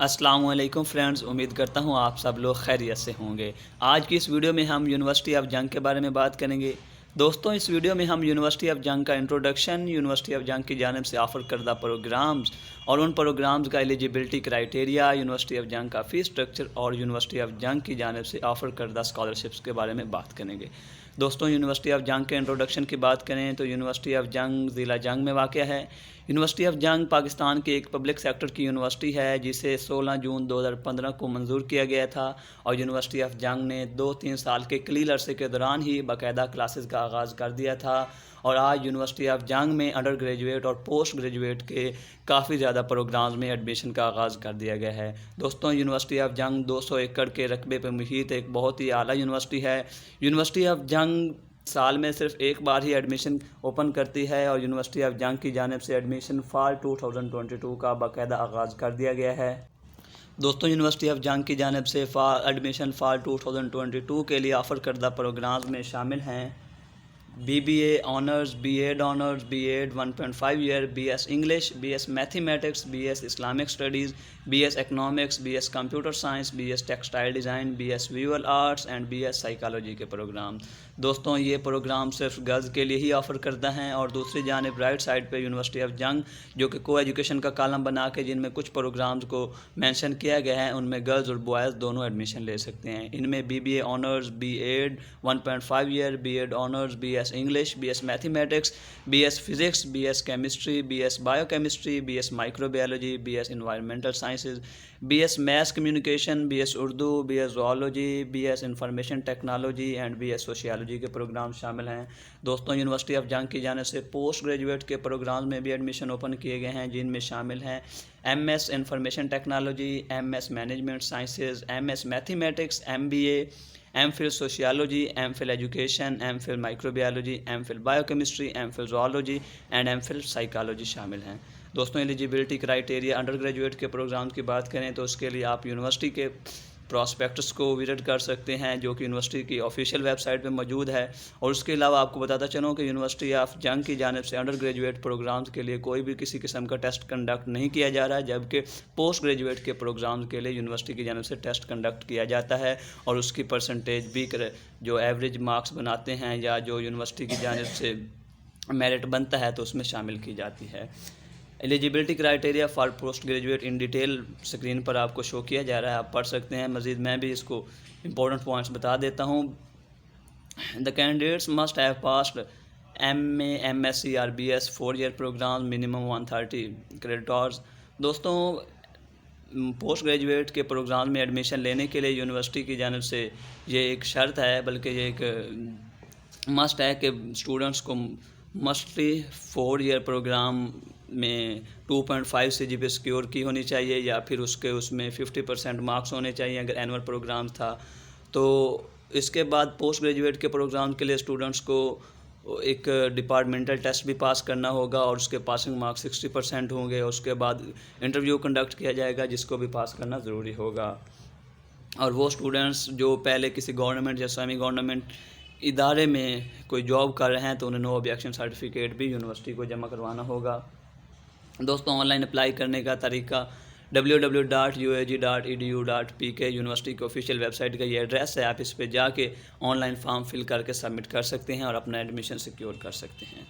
अस्सलाम वालेकुम फ्रेंड्स, उम्मीद करता हूँ आप सब लोग खैरियत से होंगे। आज की इस वीडियो में हम यूनिवर्सिटी ऑफ जंग के बारे में बात करेंगे। दोस्तों, इस वीडियो में हम यूनिवर्सिटी ऑफ जंग का इंट्रोडक्शन, यूनिवर्सिटी ऑफ जंग की जानिब से ऑफ़र करदा प्रोग्राम्स और उन प्रोग्राम्स का एलिजिबिलिटी क्राइटेरिया, यूनिवर्सिटी ऑफ जंग का फ़ीस स्ट्रक्चर और यूनिवर्सिटी ऑफ जंग की जानिब से ऑफ़र करदा स्कॉलरशिप्स के बारे में बात करेंगे। दोस्तों, यूनिवर्सिटी ऑफ जंग के इंट्रोडक्शन की बात करें तो यूनिवर्सिटी ऑफ जंग ज़िला जंग में वाक़या है। यूनिवर्सिटी ऑफ जंग पाकिस्तान की एक पब्लिक सेक्टर की यूनिवर्सिटी है जिसे 16 जून 2015 को मंजूर किया गया था और यूनिवर्सिटी ऑफ जंग ने 2-3 साल के कलील अरसे के दौरान ही बाकायदा क्लासेस का आगाज़ कर दिया था और आज यूनिवर्सिटी ऑफ जंग में अंडर ग्रेजुएट और पोस्ट ग्रेजुएट के काफ़ी ज़्यादा प्रोग्राम्स में एडमिशन का आगाज़ कर दिया गया है। दोस्तों, यूनिवर्सिटी ऑफ जंग 200 एकड़ के रकबे पर मुहित एक बहुत ही आला यूनिवर्सिटी है। यूनिवर्सिटी ऑफ जंग साल में सिर्फ एक बार ही एडमिशन ओपन करती है और यूनिवर्सिटी ऑफ जंग की जानिब से एडमिशन फ़ॉल 2022 का बाकायदा आगाज़ कर दिया गया है। दोस्तों, यूनिवर्सिटी ऑफ जंग की जानिब से एडमिशन फ़ॉल 2022 के लिए ऑफ़र करदा प्रोग्राम्स में शामिल हैं BBA honours, B.Ed honours, B.Ed 1.5 year, BS English, BS mathematics, BS Islamic studies, BS economics, BS computer science, BS textile design, BS visual arts and BS psychology के programme. दोस्तों, ये programme सिर्फ girls के लिए ही offer करता है और दूसरी जानिब राइट साइड पे यूनिवर्सिटी ऑफ जंग जो कि को एजुकेशन का कॉलम बना के जिनमें कुछ प्रोग्राम्स को मेंशन किया गया है उनमें गर्ल्स और बॉयज़ दोनों एडमिशन ले सकते हैं। इनमें BBA honours, B.Ed 1.5 year, B.Ed honours, BS English, BS mathematics, BS physics, BS chemistry, BS biochemistry, BS microbiology, BS environmental sciences, BS maths communication, BS Urdu, BS zoology, BS information technology and BS sociology के programme शामिल हैं। दोस्तों, university of जंग की जानिब से post graduate के program में भी एडमिशन ओपन किए गए हैं जिनमें शामिल हैं MS information technology, MS management sciences, MS mathematics, MBA, MPhil sociology, MPhil education, MPhil microbiology, MPhil biochemistry, MPhil zoology and MPhil psychology शामिल हैं। दोस्तों, एलिजिबिलिटी क्राइटेरिया अंडर ग्रेजुएट के प्रोग्राम की बात करें तो उसके लिए आप यूनिवर्सिटी के प्रॉस्पेक्टस को विजिट कर सकते हैं जो कि यूनिवर्सिटी की ऑफिशियल वेबसाइट पे मौजूद है। और उसके अलावा आपको बताता चलूँ कि यूनिवर्सिटी ऑफ जंग की जानिब से अंडर ग्रेजुएट प्रोग्राम्स के लिए कोई भी किसी किस्म का टेस्ट कंडक्ट नहीं किया जा रहा है, जबकि पोस्ट ग्रेजुएट के प्रोग्राम्स के लिए यूनिवर्सिटी की जानिब से टेस्ट कंडक्ट किया जाता है और उसकी परसेंटेज भी जो एवरेज मार्क्स बनाते हैं या जो यूनिवर्सिटी की जानिब से मेरिट बनता है तो उसमें शामिल की जाती है। Eligibility criteria for post graduate in detail screen पर आपको शो किया जा रहा है, आप पढ़ सकते हैं। मज़ीद मैं भी इसको इम्पोर्टेंट पॉइंट्स बता देता हूँ। The candidates must have passed MA, MSc और BS 4 year program, minimum 130 credit hours. दोस्तों, पोस्ट ग्रेजुएट के प्रोग्राम में एडमिशन लेने के लिए यूनिवर्सिटी की जानिब से ये एक शर्त है, बल्कि ये एक मस्ट है कि स्टूडेंट्स को मस्टली 4 ईयर प्रोग्राम में 2.5 CGPA सिक्योर की होनी चाहिए या फिर उसमें 50% मार्क्स होने चाहिए अगर एनुअल प्रोग्राम था। तो इसके बाद पोस्ट ग्रेजुएट के प्रोग्राम के लिए स्टूडेंट्स को एक डिपार्टमेंटल टेस्ट भी पास करना होगा और उसके पासिंग मार्क्स 60% होंगे और उसके बाद इंटरव्यू कंडक्ट किया जाएगा जिसको भी पास करना ज़रूरी होगा। और वो स्टूडेंट्स जो पहले किसी गवर्नमेंट या सेमी गवर्नमेंट इदारे में कोई जॉब कर रहे हैं तो उन्हें नो ऑब्जेक्शन सर्टिफिकेट भी यूनिवर्सिटी को जमा करवाना होगा। दोस्तों, ऑनलाइन अप्लाई करने का तरीका www.uag.edu.pk यूनिवर्सिटी की ऑफिशियल वेबसाइट का ये एड्रेस है। आप इस पर जाके ऑनलाइन फॉर्म फिल करके सबमिट कर सकते हैं और अपना एडमिशन सिक्योर कर सकते हैं।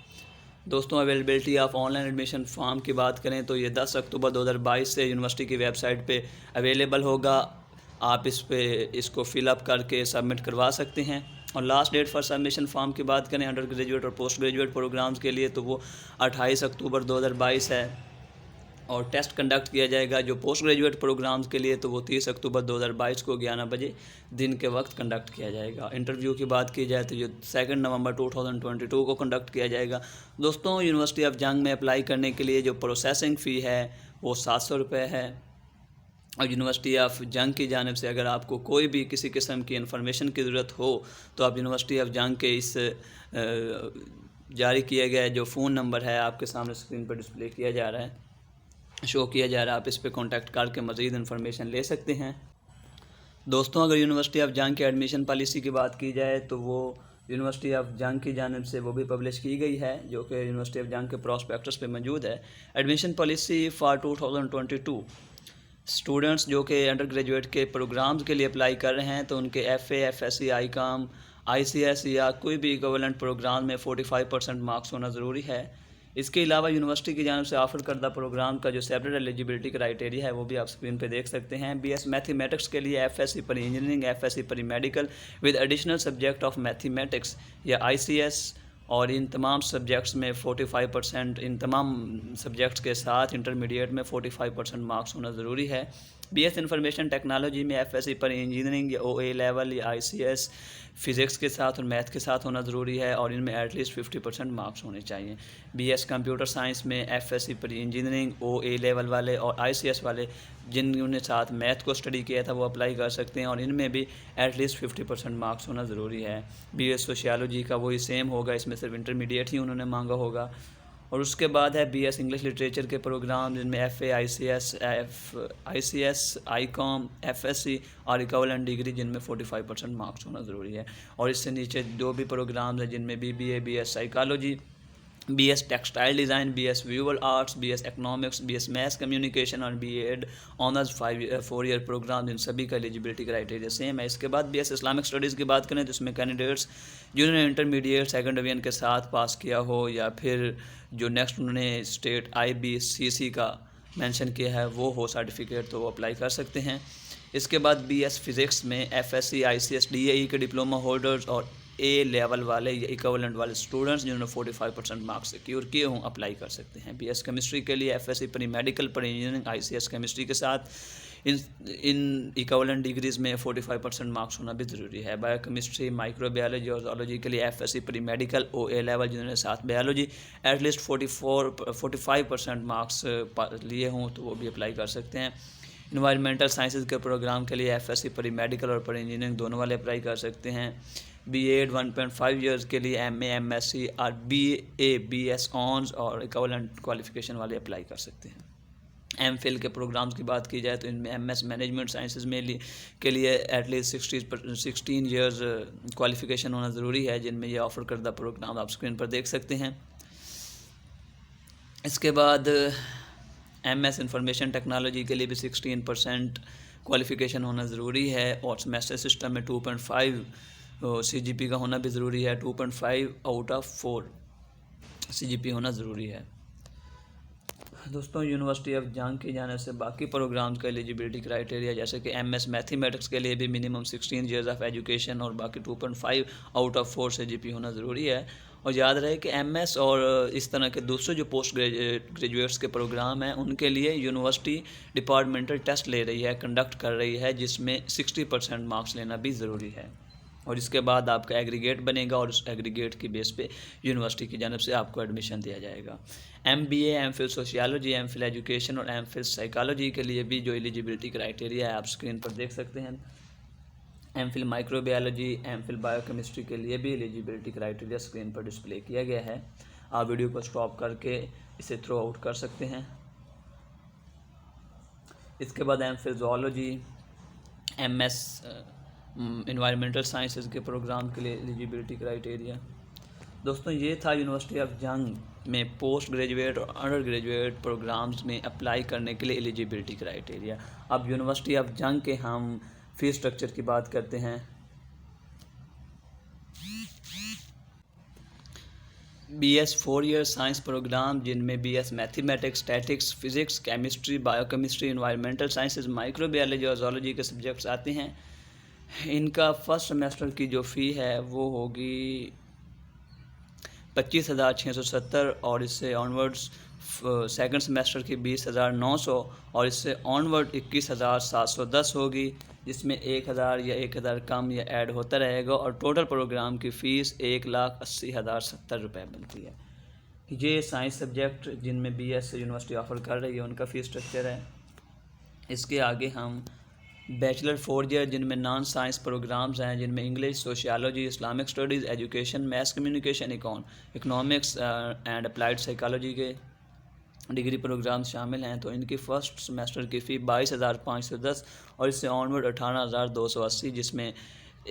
दोस्तों, availability of online admission form की बात करें तो ये 10 अक्टूबर 2022 से यूनिवर्सिटी की वेबसाइट पे अवेलेबल होगा। आप इसको फिलअप करके सबमिट करवा सकते हैं। और last date for submission form की बात करें अंडर ग्रेजुएट और पोस्ट ग्रेजुएट प्रोग्राम्स के लिए तो वो 28 अक्टूबर 2022 है और टेस्ट कंडक्ट किया जाएगा जो पोस्ट ग्रेजुएट प्रोग्राम्स के लिए तो वो 30 अक्टूबर 2022 को 11 बजे दिन के वक्त कंडक्ट किया जाएगा। इंटरव्यू की बात की जाए तो ये 2 नवंबर 2022 को कंडक्ट किया जाएगा। दोस्तों, यूनिवर्सिटी ऑफ जंग में अप्लाई करने के लिए जो प्रोसेसिंग फ़ी है वो 700 रुपये है और यूनिवर्सिटी ऑफ जंग की जानिब से अगर आपको कोई भी किसी किस्म की इन्फॉर्मेशन की ज़रूरत हो तो आप यूनिवर्सिटी ऑफ जंग के इस जारी किया गया जो फ़ोन नंबर है आपके सामने स्क्रीन पर डिस्प्ले किया जा रहा है, शो किया जा रहा है, आप इस पर कॉन्टैक्ट करके मज़ीद इन्फॉर्मेशन ले सकते हैं। दोस्तों, अगर यूनिवर्सिटी ऑफ जंग के एडमिशन पॉलिसी की बात की जाए तो वो यूनिवर्सिटी ऑफ जंग की जानिब से वो भी पब्लिश की गई है जो कि यूनिवर्सिटी ऑफ जंग के प्रॉस्पेक्टस पे मौजूद है। एडमिशन पॉलिसी फॉर 2022 स्टूडेंट्स जो कि अंडर ग्रेजुएट के प्रोग्राम्स के लिए अप्लाई कर रहे हैं तो उनके FA, FSC, ICOM, ICS या कोई भी इक्विवेलेंट प्रोग्राम में 45% मार्क्स होना ज़रूरी है। इसके अलावा यूनिवर्सिटी की जानिब से ऑफर करदा प्रोग्राम का जो सेपरेट एलिजिबिलिटी क्राइटेरिया है वो भी आप स्क्रीन पे देख सकते हैं। BS मैथमेटिक्स के लिए FSC पर इंजीनियरिंग, FSC पर medical with additional subject of mathematics या ICS, और इन तमाम सब्जेक्ट्स में 45%, इन तमाम सब्जेक्ट्स के साथ इंटरमीडिएट में 45% मार्क्स होना ज़रूरी है। BS इंफॉर्मेशन टेक्नोलॉजी में FSC पर इंजीनियरिंग या OA लेवल या ICS फ़िज़िक्स के साथ और मैथ के साथ होना ज़रूरी है और इनमें एटलीस्ट 50% मार्क्स होने चाहिए। BS कंप्यूटर साइंस में FSC पर इंजीनियरिंग, OA लेवल वाले और ICS वाले जिन्होंने साथ मैथ को स्टडी किया था वो अप्लाई कर सकते हैं और इनमें भी एटलीस्ट 50% मार्क्स होना ज़रूरी है। BS सोशियोलॉजी का वही सेम होगा, इसमें सिर्फ इंटरमीडिएट ही उन्होंने मांगा होगा। और उसके बाद है BS इंग्लिश लिटरेचर के प्रोग्राम जिनमें FA, ICS, ICOM, FSC और इक्विवेलेंट डिग्री जिनमें 45% मार्क्स होना ज़रूरी है। और इससे नीचे जो भी प्रोग्राम्स हैं जिनमें BBA, BS psychology, BS textile design, BS visual arts, BS economics, BS maths communication और BEd ऑनर्स 4 ईयर प्रोग्राम, इन सभी का एलिजिबिलिटी क्राइटेरिया सेम है। इसके बाद BS इस्लामिक स्टडीज़ की बात करें तो इसमें कैंडिडेट्स जिन्होंने इंटरमीडिएट सेकंड डिवीजन के साथ पास किया हो या फिर जो नेक्स्ट उन्होंने स्टेट IBCC का मेंशन किया है वो हो सर्टिफिकेट, तो वो अप्लाई कर सकते हैं। इसके बाद BS फ़िज़िक्स में FSC, ICS, DAE के डिप्लोमा होल्डर्स और A लेवल वाले या इक्विवेलेंट वाले स्टूडेंट्स जिन्होंने 45% मार्क्स सिक्योर किए हों अप्लाई कर सकते हैं। BS केमिस्ट्री के लिए FSC पर मेडिकल पर इंजीनियरिंग, ICS केमिस्ट्री के साथ इन इक्विवेलेंट डिग्रीज़ में 45% मार्क्स होना भी ज़रूरी है। बायो केमिस्ट्री, माइक्रोबायोलॉजी और जोलॉजी के लिए FSC पर मेडिकल, OA लेवल जिन्होंने साथ बायोलॉजी एटलीस्ट 45% मार्क्स लिए हों तो वो भी अप्लाई कर सकते हैं। इन्वायरमेंटल साइंसेज के प्रोग्राम के लिए FSC पर मेडिकल और पर इंजीनियरिंग दोनों वाले अप्लाई कर सकते हैं। BEd 1.5 ईयर्स के लिए MA, MSc और BA, BS ऑनर्स और इक्विवेलेंट क्वालिफिकेशन वाले अप्लाई कर सकते हैं। MPhil के प्रोग्राम्स की बात की जाए तो इनमें MS मैनेजमेंट साइंसेज में के लिए एटलीस्ट 16 ईयर्स क्वालिफिकेशन होना ज़रूरी है, जिनमें ये ऑफ़र करदा प्रोग्राम आप स्क्रीन पर देख सकते हैं। इसके बाद MS इंफॉर्मेशन टेक्नोलॉजी के लिए भी 16% क्वालिफिकेशन होना ज़रूरी है और सेमेस्टर सिस्टम में 2.5 CGP का होना भी ज़रूरी है। 2.5 आउट ऑफ 4 CGP होना ज़रूरी है। दोस्तों, यूनिवर्सिटी ऑफ जंग की जाने से बाकी प्रोग्राम्स का एलिजिबिलिटी क्राइटेरिया जैसे कि MS मैथमेटिक्स के लिए भी मिनिमम 16 ईयर्स ऑफ एजुकेशन और बाकी 2.5 आउट ऑफ 4 CGP होना ज़रूरी है। और याद रहे कि MS और इस तरह के दूसरे जो पोस्ट ग्रेजुएट्स के प्रोग्राम हैं उनके लिए यूनिवर्सिटी डिपार्टमेंटल टेस्ट ले रही है, कंडक्ट कर रही है, जिसमें 60% मार्क्स लेना भी ज़रूरी है। और इसके बाद आपका एग्रीगेट बनेगा और उस एग्रीगेट की बेस पे यूनिवर्सिटी की जानिब से आपको एडमिशन दिया जाएगा। MBA, MPhil sociology, MPhil education और MPhil साइकोलॉजी के लिए भी जो एलिजिबिलिटी क्राइटेरिया है आप स्क्रीन पर देख सकते हैं। MPhil माइक्रोबायोलॉजी, MPhil बायोकेमिस्ट्री के लिए भी एलिजिबिलिटी क्राइटेरिया स्क्रीन पर डिस्प्ले किया गया है। आप वीडियो को स्टॉप करके इसे थ्रो आउट कर सकते हैं। इसके बाद MPhil zoology, MS environmental sciences के प्रोग्राम के लिए एलिजिबिलिटी क्राइटेरिया। दोस्तों, ये था यूनिवर्सिटी ऑफ जंग में पोस्ट ग्रेजुएट और अंडर ग्रेजुएट प्रोग्राम्स में अप्लाई करने के लिए एलिजिबिलिटी क्राइटेरिया। अब यूनिवर्सिटी ऑफ जंग के हम फीस स्ट्रक्चर की बात करते हैं। BS 4 ईयर साइंस प्रोग्राम जिनमें BS mathematics, statics, physics, chemistry, biochemistry, environmental sciences, microbiology और ज़ूलॉजी के सब्जेक्ट्स आते हैं। इनका फर्स्ट सेमेस्टर की जो फ़ी है वो होगी 25,670 और इससे ऑनवर्ड्स सेकंड सेमेस्टर की 20,900 और इससे ऑनवर्ड 21,710 होगी, जिसमें 1,000 या 1,000 कम या ऐड होता रहेगा और टोटल प्रोग्राम की फ़ीस 1,80,070 रुपये बनती है। ये साइंस सब्जेक्ट जिनमें BS यूनिवर्सिटी ऑफ़र कर रही है उनका फ़ीस स्ट्रक्चर है। इसके आगे हम बैचलर 4 ईयर जिनमें नॉन साइंस प्रोग्राम्स हैं, जिनमें English, sociology, Islamic studies, education, maths communication, economics and applied psychology के डिग्री प्रोग्राम शामिल हैं, तो इनकी फ़र्स्ट सेमेस्टर की फ़ी 22,510 और इससे ऑनवर्ड 18,280, जिसमें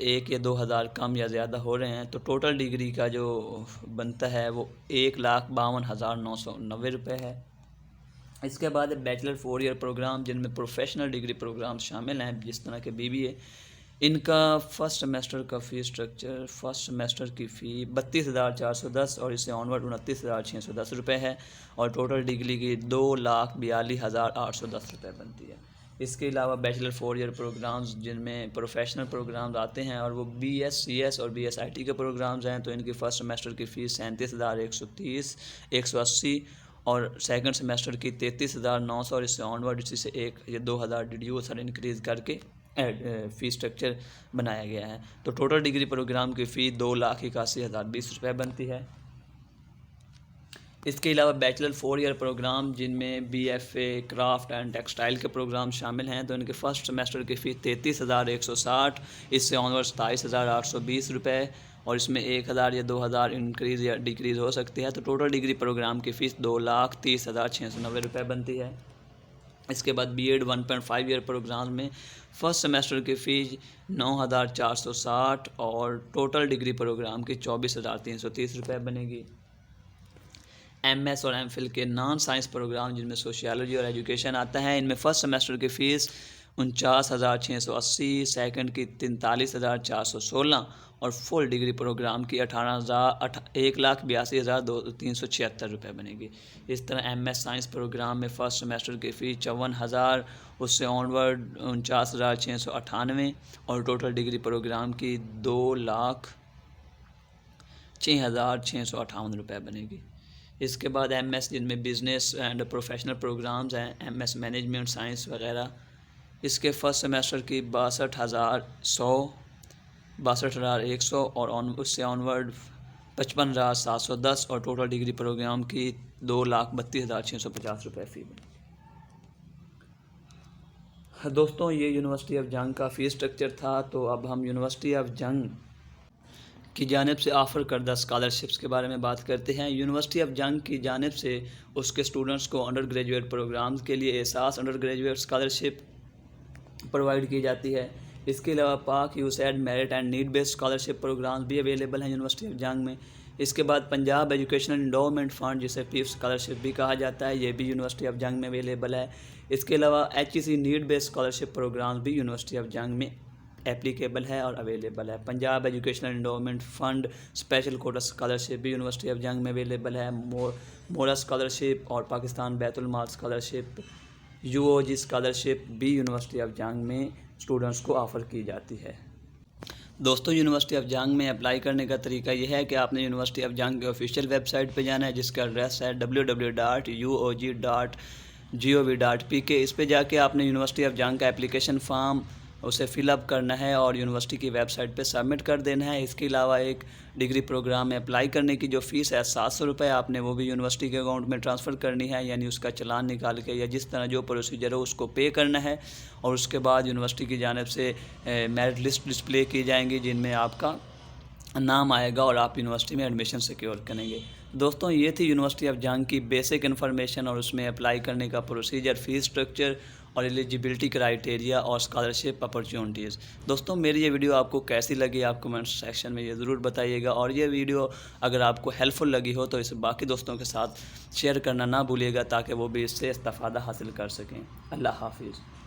1 या 2,000 कम या ज़्यादा हो रहे हैं। तो टोटल डिग्री का जो बनता है वो 1,52,990 रुपये है। इसके बाद है बैचलर 4 ईयर प्रोग्राम, जिनमें प्रोफेशनल डिग्री प्रोग्राम शामिल हैं, जिस तरह के BBA। इनका फर्स्ट सेमेस्टर का फ़ी स्ट्रक्चर, फर्स्ट सेमेस्टर की फ़ी 32,410 और इससे ऑनवर्ड 29,610 रुपये है, और टोटल डिग्री की 2,42,810 रुपये बनती है। इसके अलावा बैचलर 4 ईयर प्रोग्राम्स जिनमें प्रोफेशनल प्रोग्राम्स आते हैं और वो BS CS और BS IT के प्रोग्राम्स हैं, तो इनकी फ़र्स्ट सेमेस्टर की फ़ीस 37,180 और सेकंड सेमेस्टर की 33,900 और इससे ऑनवर्ड इसी से 2,000 डिड्यूस और इंक्रीज़ करके फ़ी स्ट्रक्चर बनाया गया है। तो टोटल डिग्री प्रोग्राम की फ़ी 2,81,020 रुपये बनती है। इसके अलावा बैचलर 4 ईयर प्रोग्राम जिनमें BFA क्राफ्ट एंड टेक्सटाइल के प्रोग्राम शामिल हैं, तो इनके फर्स्ट सेमेस्टर की फ़ी 33,160, इससे ऑनवर्ड 27,820 रुपये और इसमें 1,000 या 2,000 इंक्रीज़ या डिक्रीज़ हो सकती है। तो टोटल डिग्री प्रोग्राम की फ़ीस 2,30,690 रुपये बनती है। इसके बाद B.Ed 1.5 ईयर प्रोग्राम में फ़र्स्ट सेमेस्टर की फ़ीस 9,460 और टोटल डिग्री प्रोग्राम की 24,330 रुपये बनेगी। MS और MPhil के नॉन साइंस प्रोग्राम जिनमें सोशियोलॉजी और एजुकेशन आता है, इनमें फ़र्स्ट सेमेस्टर की फ़ीस 49,680, सेकंड की 43,416 और फुल डिग्री प्रोग्राम की 1,82,376 रुपये बनेगी। इस तरह MS साइंस प्रोग्राम में फ़र्स्ट सेमेस्टर की फ़ीस 54,000, उससे ऑनवर्ड 49,698 और टोटल डिग्री प्रोग्राम की 2,06,658 रुपये बनेगी। इसके बाद MS जिनमें बिज़नेस एंड प्रोफेशनल प्रोग्राम्स हैं, MS मैनेजमेंट साइंस वगैरह, इसके फ़र्स्ट सेमेस्टर की 62,100 और उससे ऑनवर्ड 55,710 और टोटल डिग्री प्रोग्राम की 2,32,650 रुपये फ़ी बनी। दोस्तों, ये यूनिवर्सिटी ऑफ जंग का फ़ी स्ट्रक्चर था। तो अब हम यूनिवर्सिटी ऑफ जंग की जानिब से ऑफ़र करदा स्कॉलरशिप्स के बारे में बात करते हैं। यूनिवर्सिटी ऑफ जंग की जानिब से उसके स्टूडेंट्स को अंडर ग्रेजुएट प्रोग्राम्स के लिए एहसास अंडर ग्रेजुएट स्कॉलरशिप प्रोवाइड की जाती है। इसके अलावा Pak USAID merit and need based scholarship programs भी अवेलेबल हैं यूनिवर्सिटी ऑफ जंग में। इसके बाद पंजाब एजुकेशनल इंडोमेंट फ़ंड, जिसे PIF स्कॉलरशिप भी कहा जाता है, ये भी यूनिवर्सिटी ऑफ जंग में अवेलेबल है। इसके अलावा HEC need based scholarship programs भी यूनिवर्सिटी ऑफ जंग में एप्लीकेबल है और अवेलेबल है। Punjab educational endowment fund special quota scholarship भी यूनिवर्सिटी ऑफ जंग में अवेलेबल है। मोरा स्कॉलरशिप और Pakistan Baitul Maal scholarship, UOG scholarship भी यूनिवर्सिटी ऑफ जंग में स्टूडेंट्स को ऑफ़र की जाती है। दोस्तों, यूनिवर्सिटी ऑफ जंग में अप्लाई करने का तरीका यह है कि आपने यूनिवर्सिटी ऑफ जंग के ऑफिशियल वेबसाइट पर जाना है, जिसका एड्रेस है www.uog.gov.pk। इस पे जाके आपने यूनिवर्सिटी ऑफ जंग का एप्लीकेशन फॉर्म उसे फ़िलअप करना है और यूनिवर्सिटी की वेबसाइट पे सबमिट कर देना है। इसके अलावा एक डिग्री प्रोग्राम में अप्लाई करने की जो फ़ीस है 700 रुपये, आपने वो भी यूनिवर्सिटी के अकाउंट में ट्रांसफ़र करनी है, यानी उसका चालान निकाल के या जिस तरह जो प्रोसीजर हो उसको पे करना है। और उसके बाद यूनिवर्सिटी की जानिब से मेरिट लिस्ट डिस्प्ले की जाएंगी, जिनमें आपका नाम आएगा और आप यूनिवर्सिटी में एडमिशन सिक्योर करेंगे। दोस्तों, ये थी यूनिवर्सिटी ऑफ जंग की बेसिक इन्फॉर्मेशन और उसमें अप्लाई करने का प्रोसीजर, फ़ीस स्ट्रक्चर और एलिजिबिलिटी क्राइटेरिया और स्कॉलरशिप अपॉर्चुनिटीज़। दोस्तों, मेरी ये वीडियो आपको कैसी लगी आप कमेंट सेक्शन में ये ज़रूर बताइएगा, और ये वीडियो अगर आपको हेल्पफुल लगी हो तो इसे बाकी दोस्तों के साथ शेयर करना ना भूलिएगा, ताकि वो भी इससे इस्तेफ़ादा हासिल कर सकें। अल्लाह हाफिज़।